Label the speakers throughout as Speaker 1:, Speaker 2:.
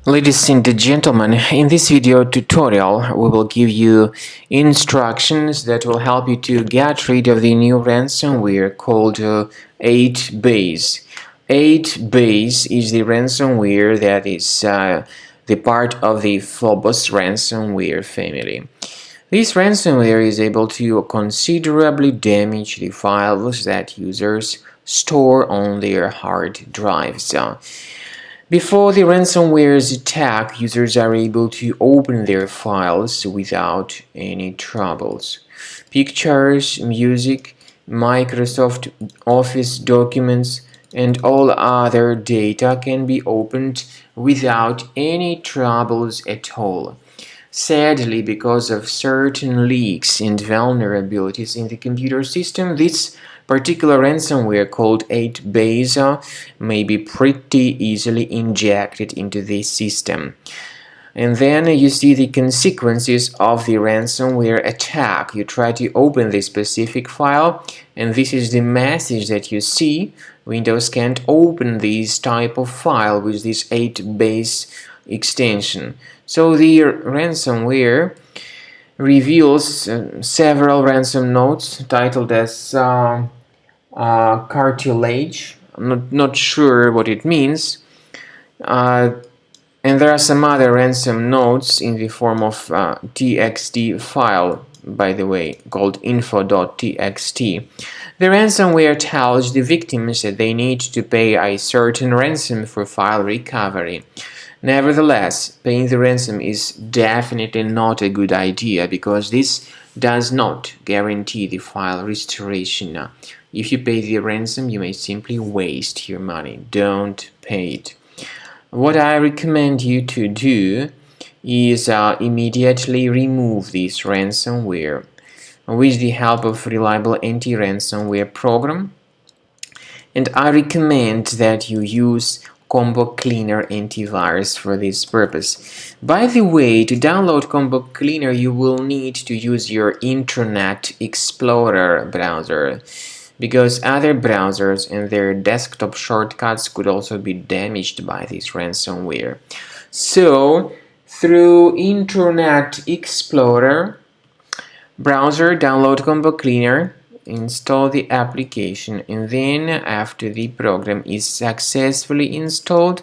Speaker 1: Ladies and gentlemen, in this video tutorial, we will give you instructions that will help you to get rid of the new ransomware called 8base. 8base is the ransomware that is the part of the Phobos ransomware family. This ransomware is able to considerably damage the files that users store on their hard drives. Before the ransomware's attack, users are able to open their files without any troubles. Pictures, music, Microsoft Office documents, and all other data can be opened without any troubles at all. Sadly, because of certain leaks and vulnerabilities in the computer system, this particular ransomware called 8base may be pretty easily injected into the system. And then you see the consequences of the ransomware attack. You try to open this specific file, and this is the message that you see. Windows can't open this type of file with this 8base extension. So the ransomware reveals several ransom notes titled as cartilage. I'm not sure what it means. And there are some other ransom notes in the form of txt file, by the way, called info.txt. The ransomware tells the victims that they need to pay a certain ransom for file recovery. Nevertheless, paying the ransom is definitely not a good idea because this does not guarantee the file restoration. If you pay the ransom, you may simply waste your money. Don't pay it. What I recommend you to do is immediately remove this ransomware with the help of reliable anti-ransomware program. And I recommend that you use Combo Cleaner Antivirus for this purpose. By the way, to download Combo Cleaner, you will need to use your Internet Explorer browser, because other browsers and their desktop shortcuts could also be damaged by this ransomware. So, through Internet Explorer browser, download Combo Cleaner, install the application, and then after the program is successfully installed,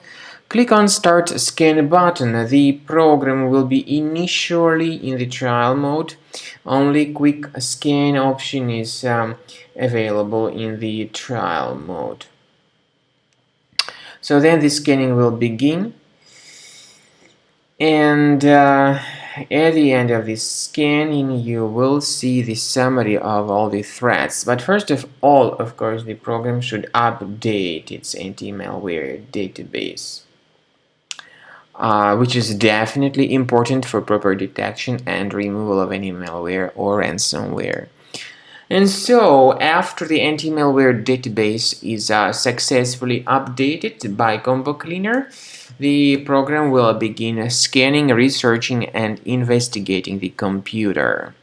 Speaker 1: click on Start Scan button. The program will be initially in the trial mode. Only quick scan option is available in the trial mode. So then the scanning will begin, and at the end of this scanning, you will see the summary of all the threats. But first of all, of course, the program should update its anti-malware database, which is definitely important for proper detection and removal of any malware or ransomware. And so, after the anti-malware database is successfully updated by Combo Cleaner, the program will begin scanning, researching, and investigating the computer.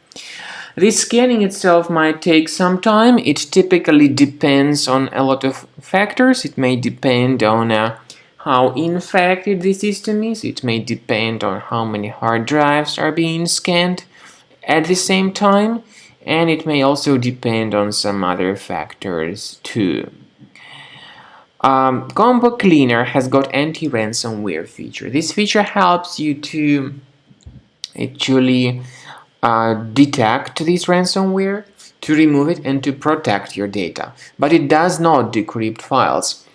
Speaker 1: The scanning itself might take some time. It typically depends on a lot of factors. It may depend on how infected the system is. It may depend on how many hard drives are being scanned at the same time. And it may also depend on some other factors too. Combo Cleaner has got anti-ransomware feature. This feature helps you to actually detect this ransomware, to remove it, and to protect your data. But it does not decrypt files.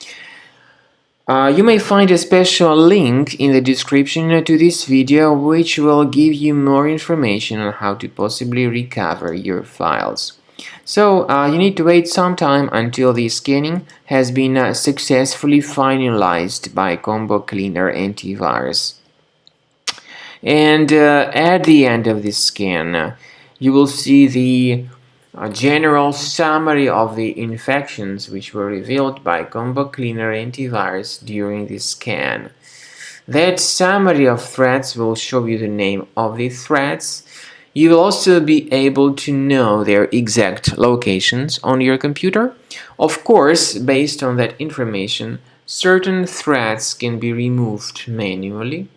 Speaker 1: You may find a special link in the description to this video, which will give you more information on how to possibly recover your files. So you need to wait some time until the scanning has been successfully finalized by Combo Cleaner Antivirus. And at the end of this scan, you will see the general summary of the infections which were revealed by Combo Cleaner Antivirus during the scan. That summary of threats will show you the name of the threats. You will also be able to know their exact locations on your computer. Of course, based on that information, certain threats can be removed manually,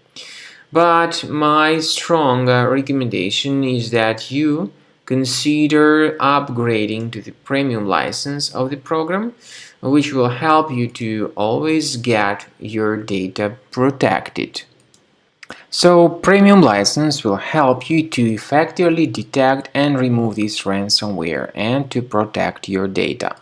Speaker 1: but my strong recommendation is that you consider upgrading to the premium license of the program, which will help you to always get your data protected. So, premium license will help you to effectively detect and remove this ransomware and to protect your data.